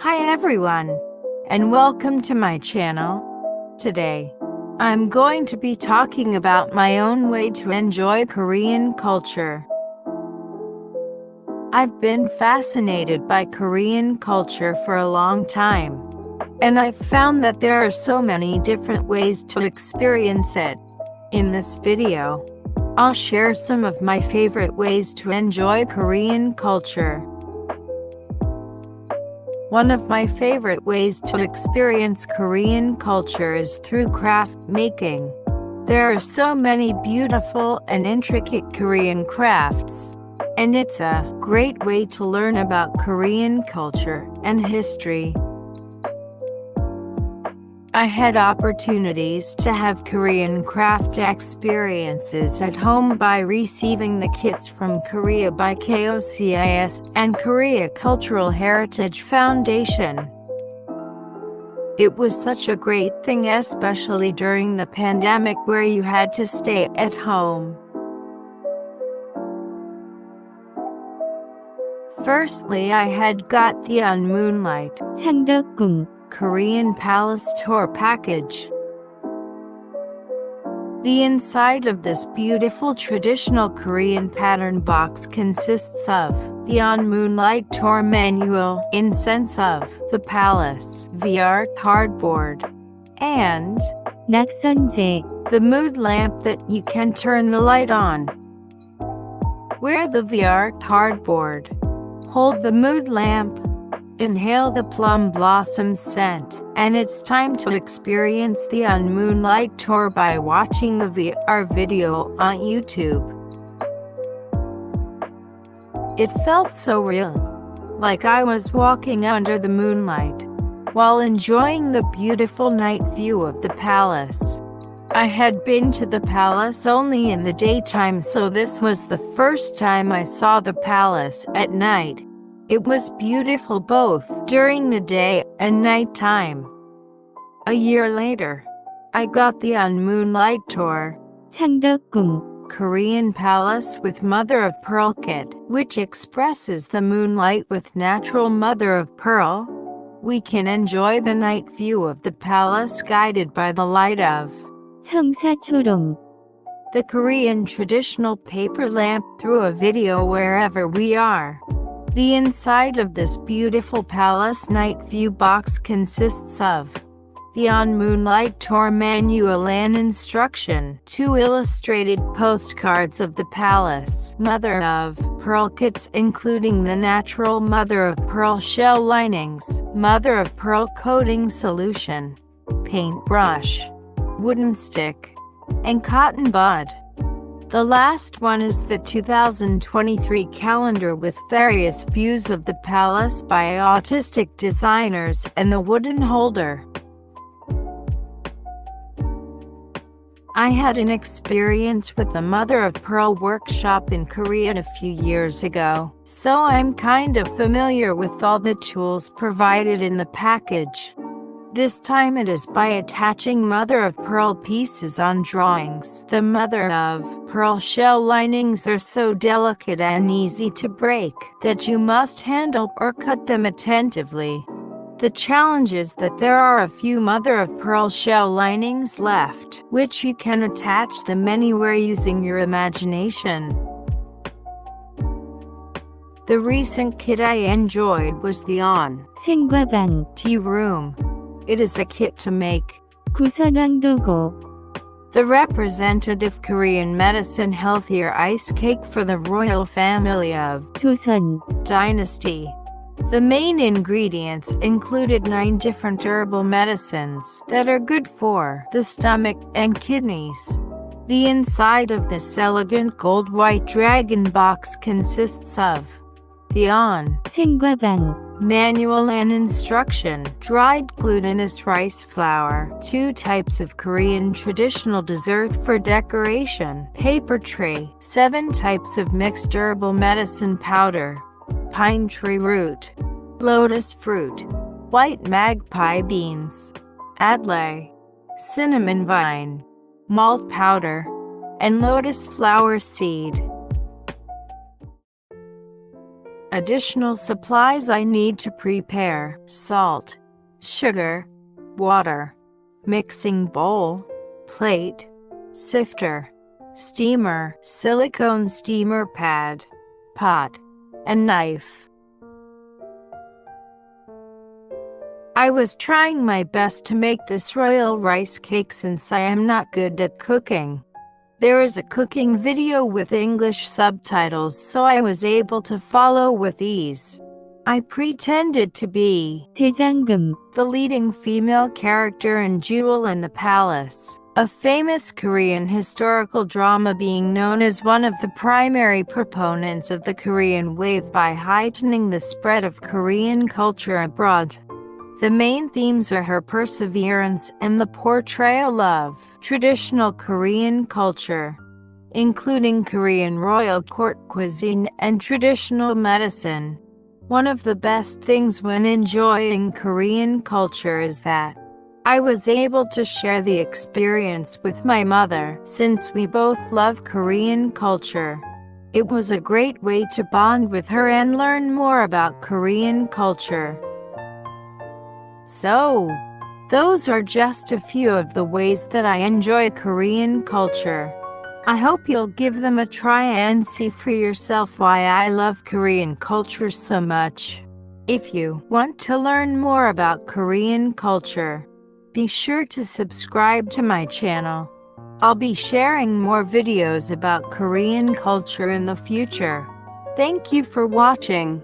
Hi everyone, and welcome to my channel. Today, I'm going to be talking about my own way to enjoy Korean culture. I've been fascinated by Korean culture for a long time, and I've found that there are so many different ways to experience it. In this video, I'll share some of my favorite ways to enjoy Korean culture. One of my favorite ways to experience Korean culture is through craft making. There are so many beautiful and intricate Korean crafts, and it's a great way to learn about Korean culture and history. I had opportunities to have Korean craft experiences at home by receiving the kits from Korea by KOCIS and Korea Cultural Heritage Foundation. It was such a great thing, especially during the pandemic where you had to stay at home. Firstly, I had got the Moonlight Changdeokgung Korean Palace Tour package. The inside of this beautiful traditional Korean pattern box consists of the Moonlight Tour manual, incense of the palace, VR cardboard, and 낙선제 the mood lamp that you can turn the light on. Wear the VR cardboard, hold the mood lamp, inhale the plum blossom scent, and it's time to experience the Moonlight Tour by watching the VR video on YouTube. It felt so real, like I was walking under the moonlight, while enjoying the beautiful night view of the palace. I had been to the palace only in the daytime, so this was the first time I saw the palace at night. It was beautiful both during the day and nighttime. A year later, I got the Moonlight Tour 창덕궁 Korean Palace with Mother of Pearl kit, which expresses the moonlight with natural mother of pearl. We can enjoy the night view of the palace guided by the light of 청사초롱 the Korean traditional paper lamp through a video wherever we are. The inside of this beautiful palace night view box consists of the Moonlight Tour manual and instruction, 2 illustrated postcards of the palace, mother of pearl kits including the natural mother of pearl shell linings, mother of pearl coating solution, paintbrush, wooden stick, and cotton bud. The last one is the 2023 calendar with various views of the palace by autistic designers and the wooden holder. I had an experience with the Mother of Pearl workshop in Korea a few years ago, so I'm kind of familiar with all the tools provided in the package. This time it is by attaching mother of pearl pieces on drawings. The mother of pearl shell linings are so delicate and easy to break that you must handle or cut them attentively. The challenge is that there are a few mother of pearl shell linings left, which you can attach them anywhere using your imagination. The recent kit I enjoyed was the Saenggwabang tea room. It is a kit to make 구선왕도고 the representative Korean medicine healthier ice cake for the royal family of 조선 Dynasty. The main ingredients included 9 different herbal medicines that are good for the stomach and kidneys. The inside of this elegant gold white dragon box consists of the 사enggwabang manual and instruction, dried glutinous rice flour, 2 types of Korean traditional dessert for decoration, paper tray, 7 types of mixed herbal medicine powder, pine tree root, lotus fruit, white magpie beans, adlay, cinnamon vine, malt powder, and lotus flower seed. Additional supplies I need to prepare: salt, sugar, water, mixing bowl, plate, sifter, steamer, silicone steamer pad, pot, and knife. I was trying my best to make this royal rice cake since I am not good at cooking. There is a cooking video with English subtitles, so I was able to follow with ease. I pretended to be 대장금, the leading female character in Jewel in the Palace, a famous Korean historical drama being known as one of the primary proponents of the Korean wave by heightening the spread of Korean culture abroad. The main themes are her perseverance and the portrayal of traditional Korean culture, including Korean royal court cuisine and traditional medicine. One of the best things when enjoying Korean culture is that I was able to share the experience with my mother since we both love Korean culture. It was a great way to bond with her and learn more about Korean culture. So, those are just a few of the ways that I enjoy Korean culture. I hope you'll give them a try and see for yourself why I love Korean culture so much. If you want to learn more about Korean culture, be sure to subscribe to my channel. I'll be sharing more videos about Korean culture in the future. Thank you for watching.